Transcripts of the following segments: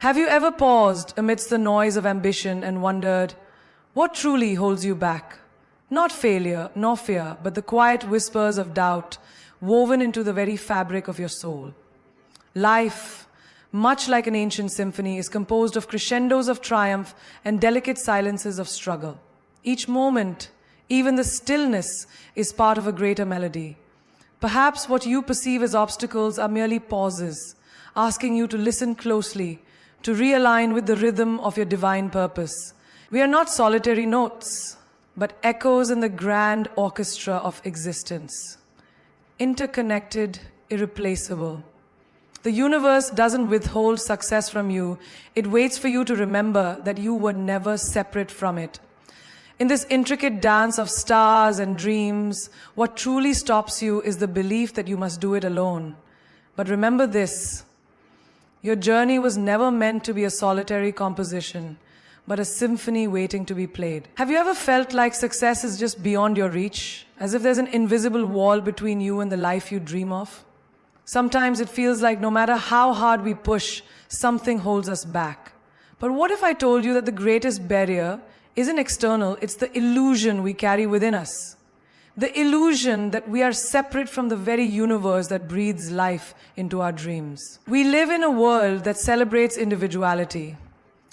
Have you ever paused amidst the noise of ambition and wondered, what truly holds you back? Not failure, nor fear, but the quiet whispers of doubt woven into the very fabric of your soul. Life, much like an ancient symphony, is composed of crescendos of triumph and delicate silences of struggle. Each moment, even the stillness, is part of a greater melody. Perhaps what you perceive as obstacles are merely pauses, asking you to listen closely, to realign with the rhythm of your divine purpose. We are not solitary notes, but echoes in the grand orchestra of existence. Interconnected, irreplaceable. The universe doesn't withhold success from you. It waits for you to remember that you were never separate from it. In this intricate dance of stars and dreams, what truly stops you is the belief that you must do it alone. But remember this: your journey was never meant to be a solitary composition, but a symphony waiting to be played. Have you ever felt like success is just beyond your reach, as if there's an invisible wall between you and the life you dream of? Sometimes it feels like no matter how hard we push, something holds us back. But what if I told you that the greatest barrier isn't external, it's the illusion we carry within us? The illusion that we are separate from the very universe that breathes life into our dreams. We live in a world that celebrates individuality.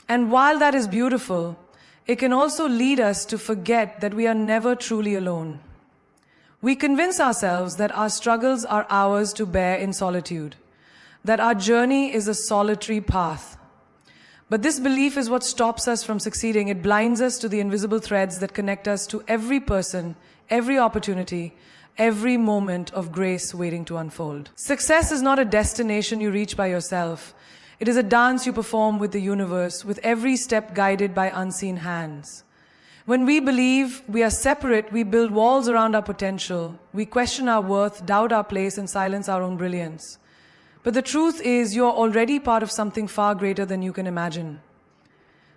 And while that is beautiful, it can also lead us to forget that we are never truly alone. We convince ourselves that our struggles are ours to bear in solitude, that our journey is a solitary path. But this belief is what stops us from succeeding. It blinds us to the invisible threads that connect us to every person, every opportunity, every moment of grace waiting to unfold. Success is not a destination you reach by yourself. It is a dance you perform with the universe, with every step guided by unseen hands. When we believe we are separate, we build walls around our potential. We question our worth, doubt our place, and silence our own brilliance. But the truth is, you're already part of something far greater than you can imagine.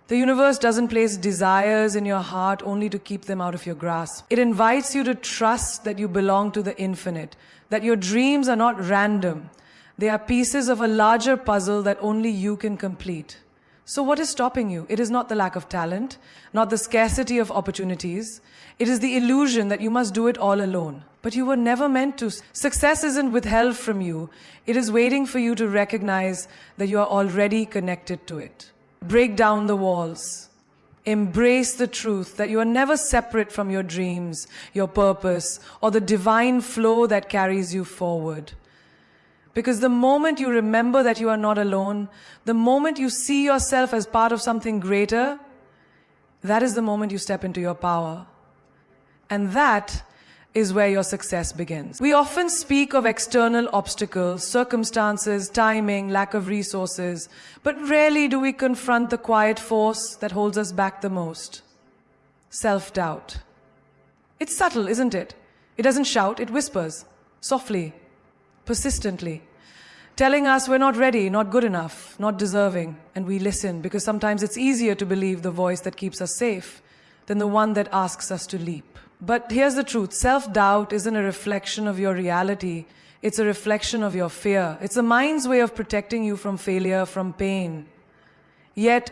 The universe doesn't place desires in your heart only to keep them out of your grasp. It invites you to trust that you belong to the infinite, that your dreams are not random. They are pieces of a larger puzzle that only you can complete. So what is stopping you? It is not the lack of talent, not the scarcity of opportunities. It is the illusion that you must do it all alone. But you were never meant to. Success isn't withheld from you. It is waiting for you to recognize that you are already connected to it. Break down the walls. Embrace the truth that you are never separate from your dreams, your purpose, or the divine flow that carries you forward. Because the moment you remember that you are not alone, the moment you see yourself as part of something greater, that is the moment you step into your power. And that is where your success begins. We often speak of external obstacles, circumstances, timing, lack of resources, but rarely do we confront the quiet force that holds us back the most: self-doubt. It's subtle, isn't it? It doesn't shout, it whispers, softly, persistently, telling us we're not ready, not good enough, not deserving. And we listen because sometimes it's easier to believe the voice that keeps us safe than the one that asks us to leap. But here's the truth: self-doubt isn't a reflection of your reality. It's a reflection of your fear. It's the mind's way of protecting you from failure, from pain. Yet,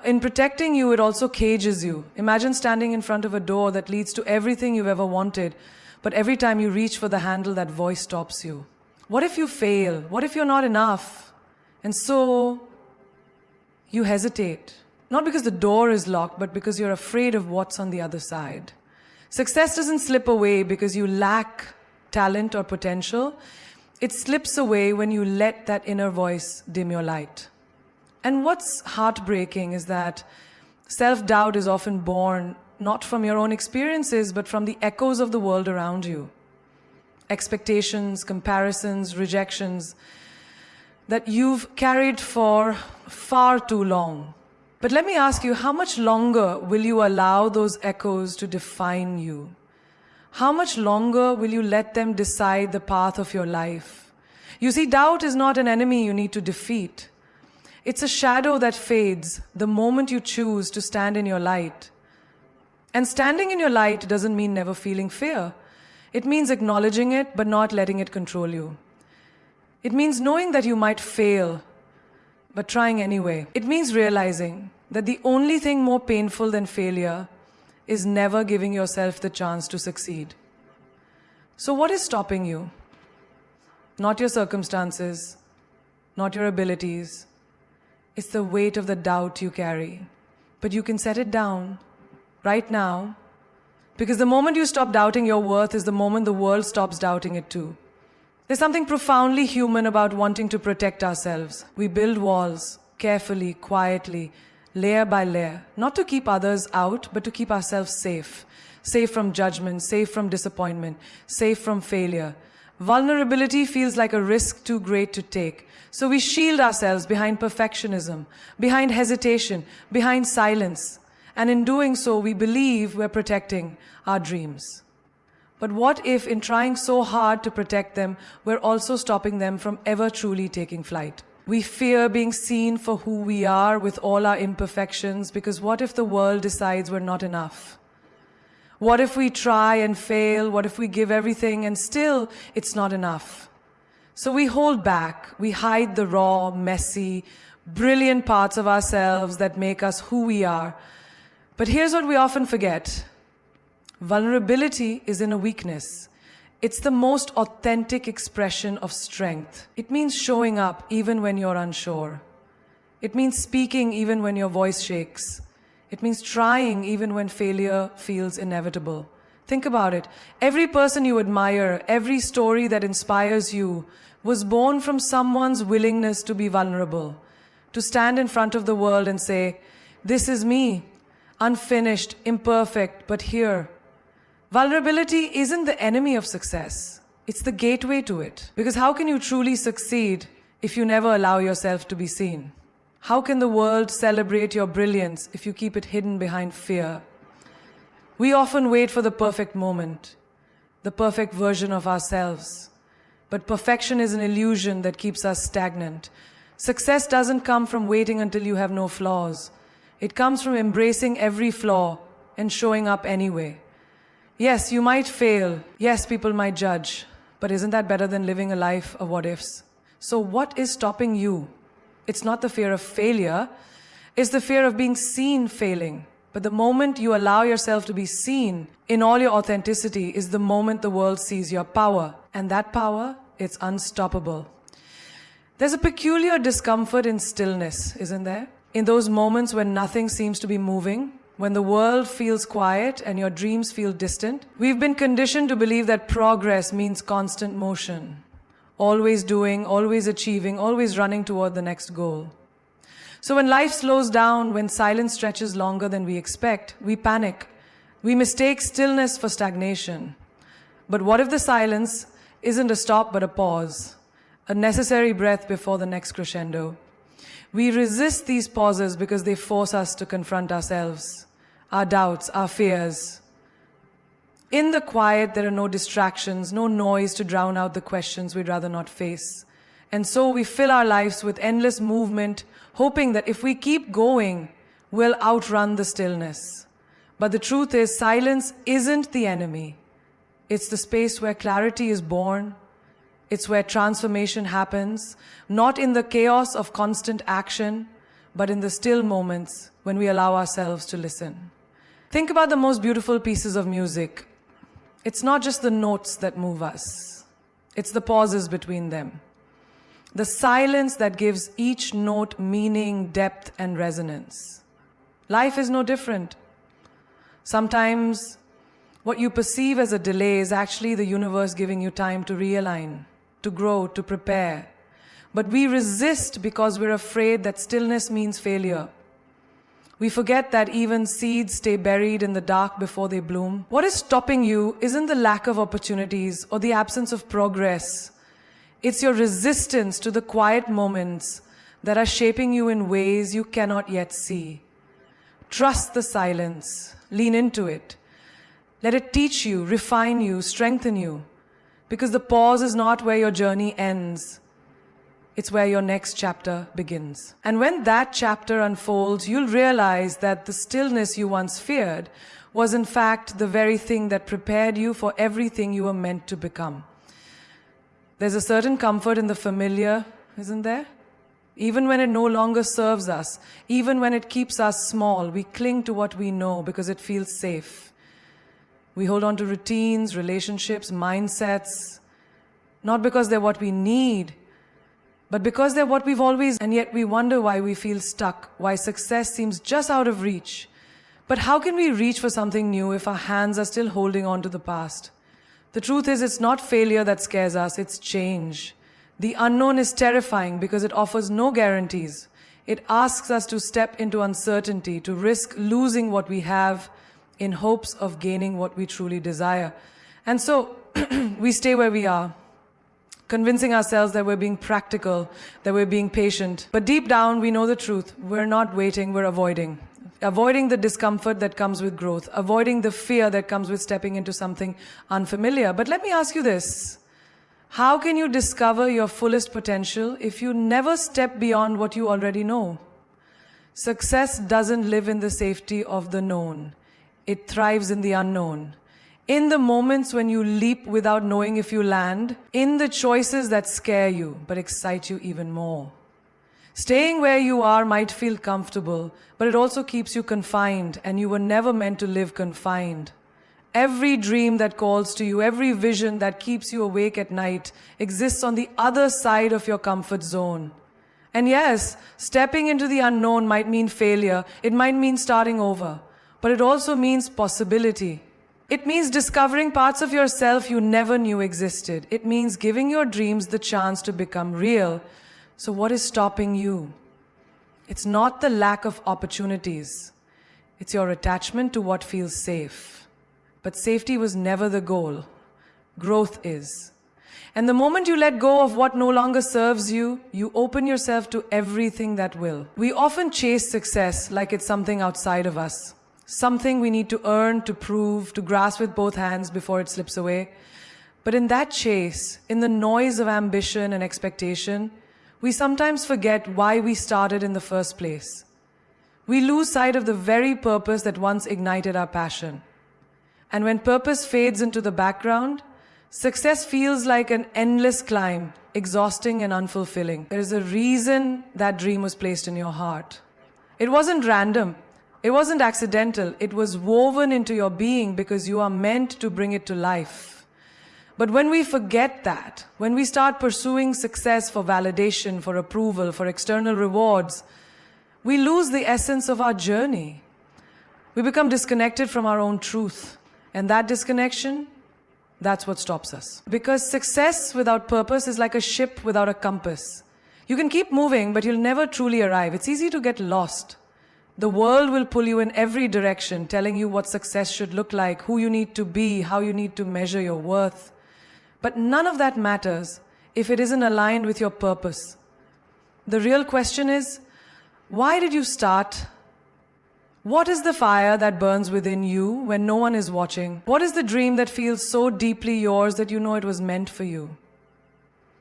in protecting you, it also cages you. Imagine standing in front of a door that leads to everything you've ever wanted, but every time you reach for the handle, that voice stops you. What if you fail? What if you're not enough? And so, you hesitate. Not because the door is locked, but because you're afraid of what's on the other side. Success doesn't slip away because you lack talent or potential. It slips away when you let that inner voice dim your light. And what's heartbreaking is that self-doubt is often born not from your own experiences, but from the echoes of the world around you. Expectations, comparisons, rejections that you've carried for far too long. But let me ask you, how much longer will you allow those echoes to define you? How much longer will you let them decide the path of your life? You see, doubt is not an enemy you need to defeat. It's a shadow that fades the moment you choose to stand in your light. And standing in your light doesn't mean never feeling fear. It means acknowledging it, but not letting it control you. It means knowing that you might fail, but trying anyway. It means realizing that the only thing more painful than failure is never giving yourself the chance to succeed. So what is stopping you? Not your circumstances, not your abilities. It's the weight of the doubt you carry. But you can set it down right now, because the moment you stop doubting your worth is the moment the world stops doubting it too. There's something profoundly human about wanting to protect ourselves. We build walls carefully, quietly, layer by layer, not to keep others out, but to keep ourselves safe. Safe from judgment, safe from disappointment, safe from failure. Vulnerability feels like a risk too great to take. So we shield ourselves behind perfectionism, behind hesitation, behind silence. And in doing so, we believe we're protecting our dreams. But what if, in trying so hard to protect them, we're also stopping them from ever truly taking flight? We fear being seen for who we are with all our imperfections, because what if the world decides we're not enough? What if we try and fail? What if we give everything and still it's not enough? So we hold back, we hide the raw, messy, brilliant parts of ourselves that make us who we are. But here's what we often forget. Vulnerability isn't a weakness. It's the most authentic expression of strength. It means showing up even when you're unsure. It means speaking even when your voice shakes. It means trying even when failure feels inevitable. Think about it. Every person you admire, every story that inspires you was born from someone's willingness to be vulnerable, to stand in front of the world and say, "This is me, unfinished, imperfect, but here." Vulnerability isn't the enemy of success. It's the gateway to it. Because how can you truly succeed if you never allow yourself to be seen? How can the world celebrate your brilliance if you keep it hidden behind fear? We often wait for the perfect moment, the perfect version of ourselves. But perfection is an illusion that keeps us stagnant. Success doesn't come from waiting until you have no flaws. It comes from embracing every flaw and showing up anyway. Yes, you might fail. Yes, people might judge. But isn't that better than living a life of what ifs? So what is stopping you? It's not the fear of failure. It's the fear of being seen failing. But the moment you allow yourself to be seen in all your authenticity is the moment the world sees your power. And that power, it's unstoppable. There's a peculiar discomfort in stillness, isn't there? In those moments when nothing seems to be moving, when the world feels quiet and your dreams feel distant. We've been conditioned to believe that progress means constant motion. Always doing, always achieving, always running toward the next goal. So when life slows down, when silence stretches longer than we expect, we panic. We mistake stillness for stagnation. But what if the silence isn't a stop but a pause? A necessary breath before the next crescendo. We resist these pauses because they force us to confront ourselves, our doubts, our fears. In the quiet, there are no distractions, no noise to drown out the questions we'd rather not face. And so we fill our lives with endless movement, hoping that if we keep going, we'll outrun the stillness. But the truth is, silence isn't the enemy. It's the space where clarity is born. It's where transformation happens, not in the chaos of constant action, but in the still moments when we allow ourselves to listen. Think about the most beautiful pieces of music. It's not just the notes that move us. It's the pauses between them. The silence that gives each note meaning, depth, and resonance. Life is no different. Sometimes what you perceive as a delay is actually the universe giving you time to realign, to grow, to prepare. But we resist because we're afraid that stillness means failure. We forget that even seeds stay buried in the dark before they bloom. What is stopping you isn't the lack of opportunities or the absence of progress. It's your resistance to the quiet moments that are shaping you in ways you cannot yet see. Trust the silence. Lean into it. Let it teach you, refine you, strengthen you. Because the pause is not where your journey ends. It's where your next chapter begins. And when that chapter unfolds, you'll realize that the stillness you once feared was in fact the very thing that prepared you for everything you were meant to become. There's a certain comfort in the familiar, isn't there? Even when it no longer serves us, even when it keeps us small, we cling to what we know because it feels safe. We hold on to routines, relationships, mindsets, not because they're what we need, but because they're what we've always, and yet we wonder why we feel stuck, why success seems just out of reach. But how can we reach for something new if our hands are still holding on to the past? The truth is, it's not failure that scares us, it's change. The unknown is terrifying because it offers no guarantees. It asks us to step into uncertainty, to risk losing what we have in hopes of gaining what we truly desire. And so we stay where we are, convincing ourselves that we're being practical, that we're being patient. But deep down, we know the truth. We're not waiting, we're avoiding. Avoiding the discomfort that comes with growth, avoiding the fear that comes with stepping into something unfamiliar. But let me ask you this. How can you discover your fullest potential if you never step beyond what you already know? Success doesn't live in the safety of the known. It thrives in the unknown. In the moments when you leap without knowing if you land, in the choices that scare you but excite you even more. Staying where you are might feel comfortable, but it also keeps you confined, and you were never meant to live confined. Every dream that calls to you, every vision that keeps you awake at night exists on the other side of your comfort zone. And yes, stepping into the unknown might mean failure, it might mean starting over, but it also means possibility. It means discovering parts of yourself you never knew existed. It means giving your dreams the chance to become real. So what is stopping you? It's not the lack of opportunities. It's your attachment to what feels safe. But safety was never the goal. Growth is. And the moment you let go of what no longer serves you, you open yourself to everything that will. We often chase success like it's something outside of us. Something we need to earn, to prove, to grasp with both hands before it slips away. But in that chase, in the noise of ambition and expectation, we sometimes forget why we started in the first place. We lose sight of the very purpose that once ignited our passion. And when purpose fades into the background, success feels like an endless climb, exhausting and unfulfilling. There is a reason that dream was placed in your heart. It wasn't random. It wasn't accidental. It was woven into your being because you are meant to bring it to life. But when we forget that, when we start pursuing success for validation, for approval, for external rewards, we lose the essence of our journey. We become disconnected from our own truth. And that disconnection, that's what stops us. Because success without purpose is like a ship without a compass. You can keep moving, but you'll never truly arrive. It's easy to get lost. The world will pull you in every direction, telling you what success should look like, who you need to be, how you need to measure your worth. But none of that matters if it isn't aligned with your purpose. The real question is, why did you start? What is the fire that burns within you when no one is watching? What is the dream that feels so deeply yours that you know it was meant for you?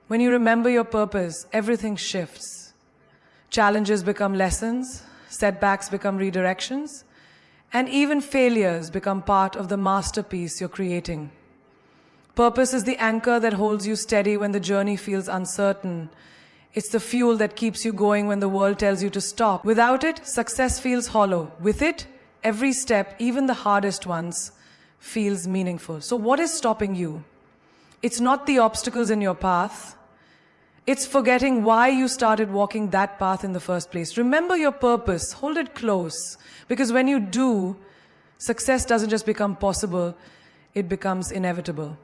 When you remember your purpose, everything shifts. Challenges become lessons, setbacks become redirections, and even failures become part of the masterpiece you're creating. Purpose is the anchor that holds you steady when the journey feels uncertain. It's the fuel that keeps you going when the world tells you to stop. Without it, success feels hollow. With it, every step, even the hardest ones, feels meaningful. So what is stopping you? It's not the obstacles in your path. It's forgetting why you started walking that path in the first place. Remember your purpose. Hold it close. Because when you do, success doesn't just become possible, it becomes inevitable.